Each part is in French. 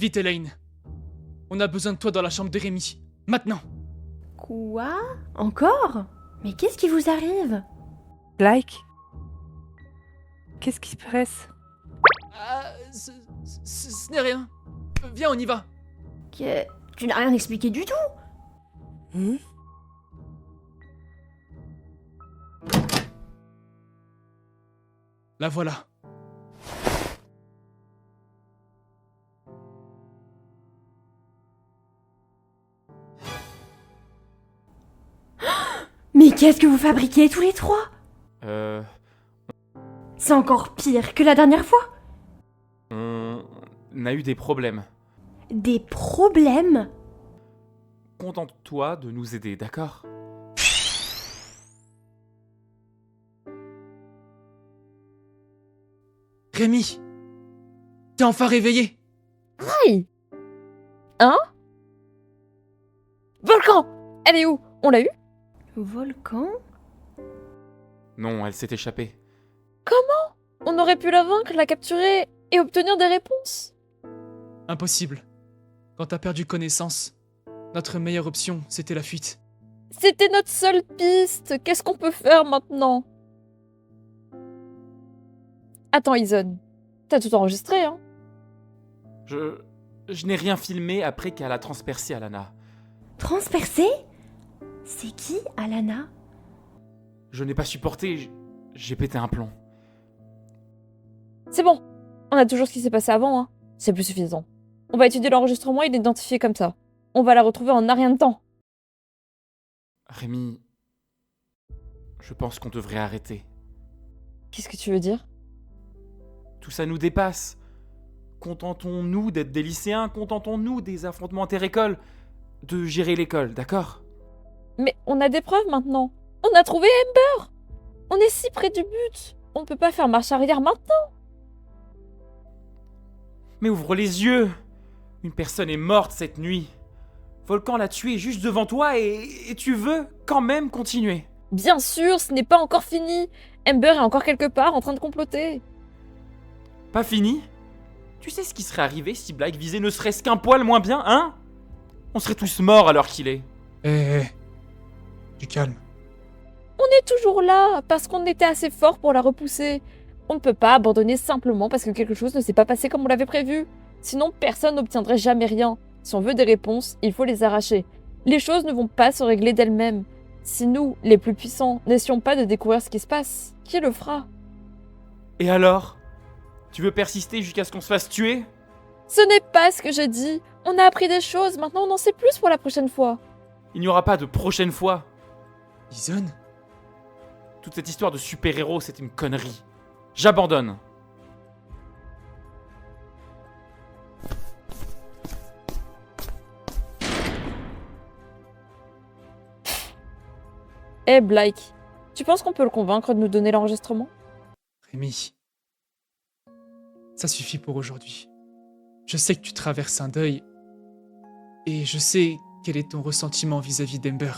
Vite, Elaine. On a besoin de toi dans la chambre de Rémi. Maintenant. Quoi? Encore? Mais qu'est-ce qui vous arrive? Blake? Qu'est-ce qui se passe? Ah, ce n'est rien. Viens, on y va. Tu n'as rien expliqué du tout. La voilà. Mais qu'est-ce que vous fabriquez tous les trois? C'est encore pire que la dernière fois. On a eu des problèmes. Des problèmes? Contente-toi de nous aider, d'accord? Rémi, t'es enfin réveillé. Aïe! Hein? Volcan! Elle est où? On l'a eu? Volcan? Non, elle s'est échappée. On aurait pu la vaincre, la capturer et obtenir des réponses. Impossible. Quand t'as perdu connaissance, notre meilleure option, c'était la fuite. C'était notre seule piste. Qu'est-ce qu'on peut faire maintenant? Attends, Ison. T'as tout enregistré, hein? Je n'ai rien filmé après qu'elle a transpercé Alana. Transpercé? C'est qui, Alana? Je n'ai pas supporté, j'ai pété un plomb. C'est bon. On a toujours ce qui s'est passé avant, hein. C'est plus suffisant. On va étudier l'enregistrement et l'identifier comme ça. On va la retrouver en un rien de temps. Rémi, je pense qu'on devrait arrêter. Qu'est-ce que tu veux dire? Tout ça nous dépasse. Contentons-nous d'être des lycéens, contentons-nous des affrontements inter-écoles, de gérer l'école, d'accord? Mais on a des preuves maintenant. On a trouvé Amber. On est si près du but. On ne peut pas faire marche arrière maintenant. Mais ouvre les yeux! Une personne est morte cette nuit. Volcan l'a tué juste devant toi et tu veux quand même continuer. Bien sûr, ce n'est pas encore fini. Amber est encore quelque part en train de comploter. Pas fini? Tu sais ce qui serait arrivé si Blake visait ne serait-ce qu'un poil moins bien, hein? On serait tous morts à l'heure qu'il est. Du calme. On est toujours là, parce qu'on était assez fort pour la repousser. On ne peut pas abandonner simplement parce que quelque chose ne s'est pas passé comme on l'avait prévu. Sinon, personne n'obtiendrait jamais rien. Si on veut des réponses, il faut les arracher. Les choses ne vont pas se régler d'elles-mêmes. Si nous, les plus puissants, n'essayons pas de découvrir ce qui se passe, qui le fera? Et alors? Tu veux persister jusqu'à ce qu'on se fasse tuer? Ce n'est pas ce que j'ai dit. On a appris des choses, maintenant on en sait plus pour la prochaine fois. Il n'y aura pas de prochaine fois. Ison? Toute cette histoire de super-héros, c'est une connerie. J'abandonne. Eh Blake, tu penses qu'on peut le convaincre de nous donner l'enregistrement? Rémi, ça suffit pour aujourd'hui. Je sais que tu traverses un deuil, et je sais quel est ton ressentiment vis-à-vis d'Amber.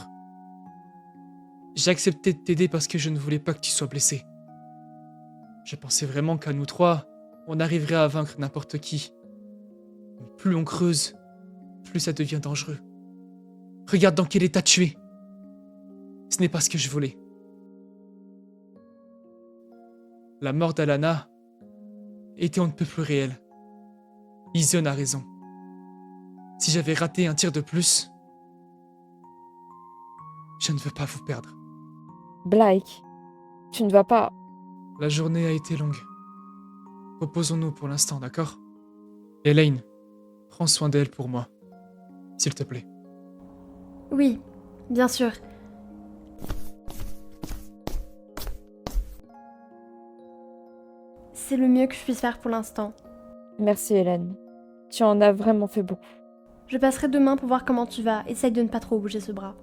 J'ai accepté de t'aider parce que je ne voulais pas que tu sois blessé. Je pensais vraiment qu'à nous trois, on arriverait à vaincre n'importe qui. Mais plus on creuse, plus ça devient dangereux. Regarde dans quel état tu es. Ce n'est pas ce que je voulais. La mort d'Alana était on ne peut plus réelle. Ison a raison. Si j'avais raté un tir de plus, je ne veux pas vous perdre. Blake, tu ne vas pas... La journée a été longue. Reposons-nous pour l'instant, d'accord? Elaine, prends soin d'elle pour moi, s'il te plaît. Oui, bien sûr. C'est le mieux que je puisse faire pour l'instant. Merci Hélène. Tu en as vraiment fait beaucoup. Je passerai demain pour voir comment tu vas. Essaye de ne pas trop bouger ce bras.